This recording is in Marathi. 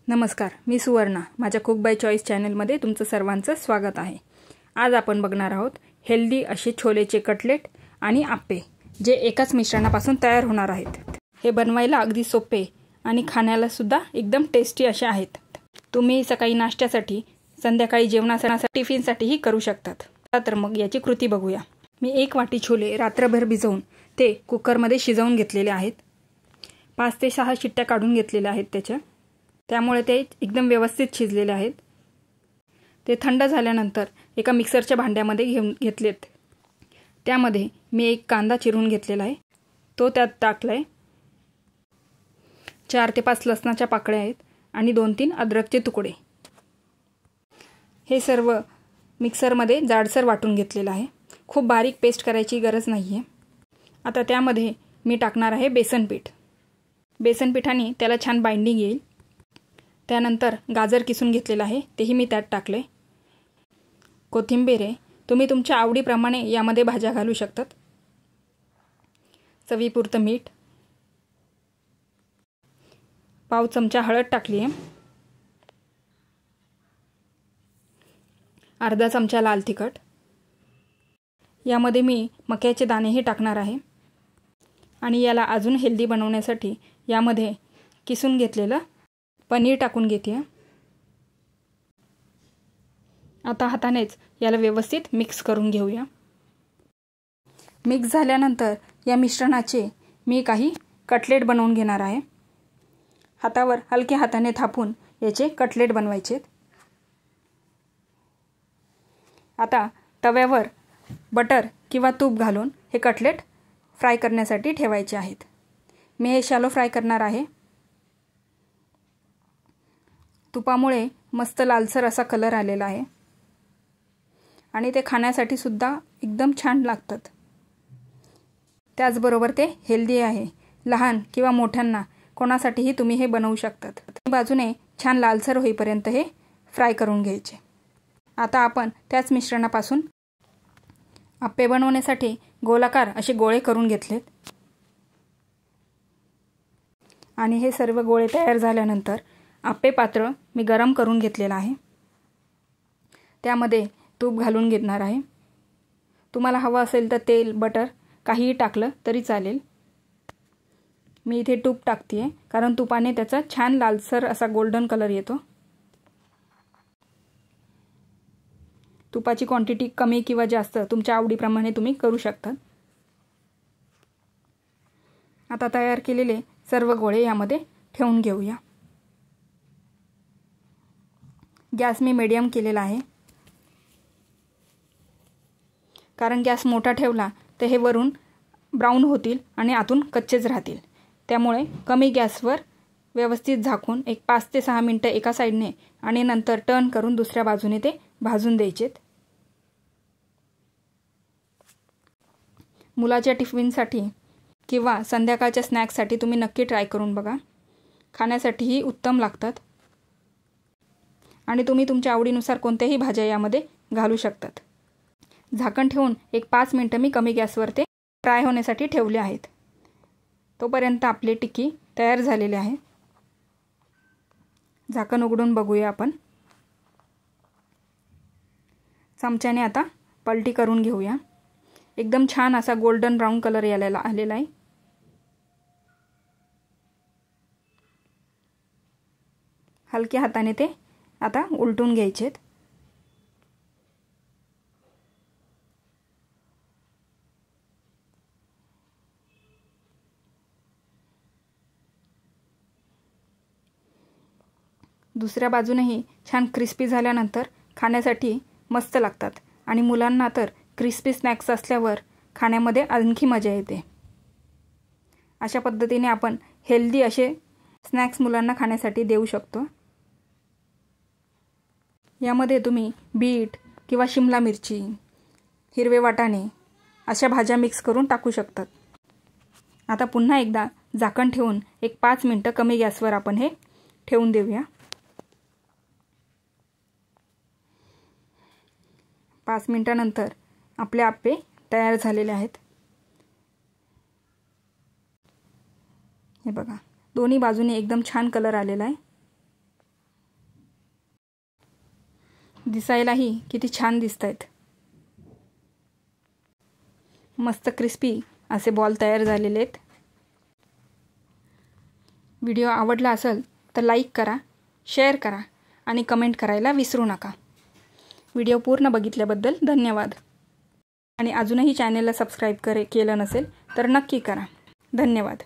नमस्कार, मी सुवर्णा. माझ्या कुक बाय चॉईस चॅनलमध्ये तुमचं सर्वांचं स्वागत आहे. आज आपण बघणार आहोत हेल्दी असे छोलेचे कटलेट आणि आप्पे, जे एकाच मिश्रणापासून तयार होणार आहेत. हे बनवायला अगदी सोपे आणि खाण्याला सुद्धा एकदम टेस्टी असे आहेत. तुम्ही सकाळी नाश्त्यासाठी, संध्याकाळी जेवणासाठी, टिफिनसाठीही करू शकतात. तर मग याची कृती बघूया. मी 1 वाटी छोले रात्रभर भिजवून ते कुकरमध्ये शिजवून घेतलेले आहेत. 5 ते 6 शिट्ट्या काढून घेतलेल्या आहेत त्यामुळे ते एकदम व्यवस्थित शिजलेले आहेत. ते थंड झाल्यानंतर एका मिक्सरच्या भांड्यामध्ये घेतलेत. त्यामध्ये मी 1 कांदा चिरून घेतलेला आहे, तो त्यात टाकलाय. 4 ते 5 लसणाच्या पाकळ्या आहेत आणि 2-3 अद्रकचे तुकडे. हे सर्व मिक्सरमध्ये जाडसर वाटून घेतलेलं आहे. खूप बारीक पेस्ट करायची गरज नाही आहे. आता त्यामध्ये मी टाकणार आहे बेसन पीठ. बेसन पिठाने त्याला छान बाइंडिंग येईल. त्यानंतर गाजर किसून घेतलेलं आहे, तेही मी त्यात टाकले. कोथिंबीर आहे, तुम्ही तुमच्या आवडीप्रमाणे यामध्ये भाज्या घालू शकतात. चवीपुरतं मीठ, पाव चमचा हळद टाकली आहे. अर्धा चमचा लाल तिखट. यामध्ये मी मक्याचे दाणेही टाकणार आहे. आणि याला अजून हेल्दी बनवण्यासाठी यामध्ये किसून घेतलेलं पनीर टाकून घेते. आता हातानेच याला व्यवस्थित मिक्स करून घेऊया. मिक्स झाल्यानंतर या मिश्रणाचे मी काही कटलेट बनवून घेणार आहे. हातावर हलक्या हाताने थापून याचे कटलेट बनवायचे. आता तव्यावर बटर किंवा तूप घालून हे कटलेट फ्राय करण्यासाठी ठेवायचे आहेत. मी हे शॅलो फ्राय करणार आहे. तुपामुळे मस्त लालसर असा कलर आलेला आहे आणि ते खाण्यासाठी सुद्धा एकदम छान लागतात. त्याचबरोबर ते हेल्दी आहे. लहान किंवा मोठ्यांना कोणासाठीही तुम्ही हे बनवू शकतात. बाजूने छान लालसर होईपर्यंत हे फ्राय करून घ्यायचे. आता आपण त्याच मिश्रणापासून आप्पे बनवण्यासाठी गोलाकार असे गोळे करून घेतलेत. आणि हे सर्व गोळे तयार झाल्यानंतर आप्पे पात्र मी गरम करून घेतलेला आहे. त्यामध्ये तूप घालून घेणार आहे. तुम्हाला हवं असेल तर तेल, बटर काहीही टाकलं तरी चालेल. मी इथे तूप टाकते कारण तुपाने त्याचा छान लालसर असा गोल्डन कलर येतो. तुपाची क्वांटिटी कमी किंवा जास्त तुमच्या आवडीप्रमाणे तुम्ही करू शकता. आता तयार केलेले सर्व गोळे यामध्ये ठेवून घेऊया. गॅस मी मीडियम केलेला आहे, कारण गॅस मोठा ठेवला तर हे वरून ब्राऊन होतील आणि आतून कच्चेच राहतील. त्यामुळे कमी गॅसवर व्यवस्थित झाकून 5 ते 6 मिनिटं एका साईडने आणि नंतर टर्न करून दुसऱ्या बाजूने ते भाजून द्यायचेत. मुलाच्या टिफिनसाठी किंवा संध्याकाळच्या स्नॅक्ससाठी तुम्ही नक्की ट्राय करून बघा. खाण्यासाठीही उत्तम लागतात आणि तुम्ही तुमच्या आवडीनुसार कोणत्याही भाज्या यामध्ये घालू शकतात. झाकण ठेवून 5 मिनिटं मी कमी गॅसवर ते फ्राय होण्यासाठी ठेवले आहेत. तोपर्यंत आपले टिक्की तयार झालेले आहे. झाकण उघडून बघूया आपण. चमच्याने आता पलटी करून घेऊया. एकदम छान असा गोल्डन ब्राऊन कलर यायला आलेला आहे. हलक्या हाताने ते आता उलटून घ्यायचेत. दुसऱ्या बाजूनेही छान क्रिस्पी झाल्यानंतर खाण्यासाठी मस्त लागतात आणि मुलांना तर क्रिस्पी स्नॅक्स असल्यावर खाण्यामध्ये आणखी मजा येते. अशा पद्धतीने आपण हेल्दी असे स्नॅक्स मुलांना खाण्यासाठी देऊ शकतो. यामध्ये तुम्ही बीट किंवा शिमला मिरची, हिरवे वाटाणे अशा भाज्या मिक्स करून टाकू शकतात. आता पुन्हा एकदा झाकण ठेवून 5 मिनिटं कमी गॅसवर आपण हे ठेवून देऊया. 5 मिनिटानंतर आपले आप्पे तयार झालेले आहेत. हे बघा, दोन्ही बाजूने एकदम छान कलर आलेला आहे. दिसायलाही किती छान दिसत आहेत. मस्त क्रिस्पी असे बॉल तयार झालेले आहेत. व्हिडिओ आवडला असेल तर लाईक करा, शेअर करा आणि कमेंट करायला विसरू नका. व्हिडिओ पूर्ण बघितल्याबद्दल धन्यवाद. आणि अजूनही चॅनलला सबस्क्राईब केलं नसेल तर नक्की करा. धन्यवाद.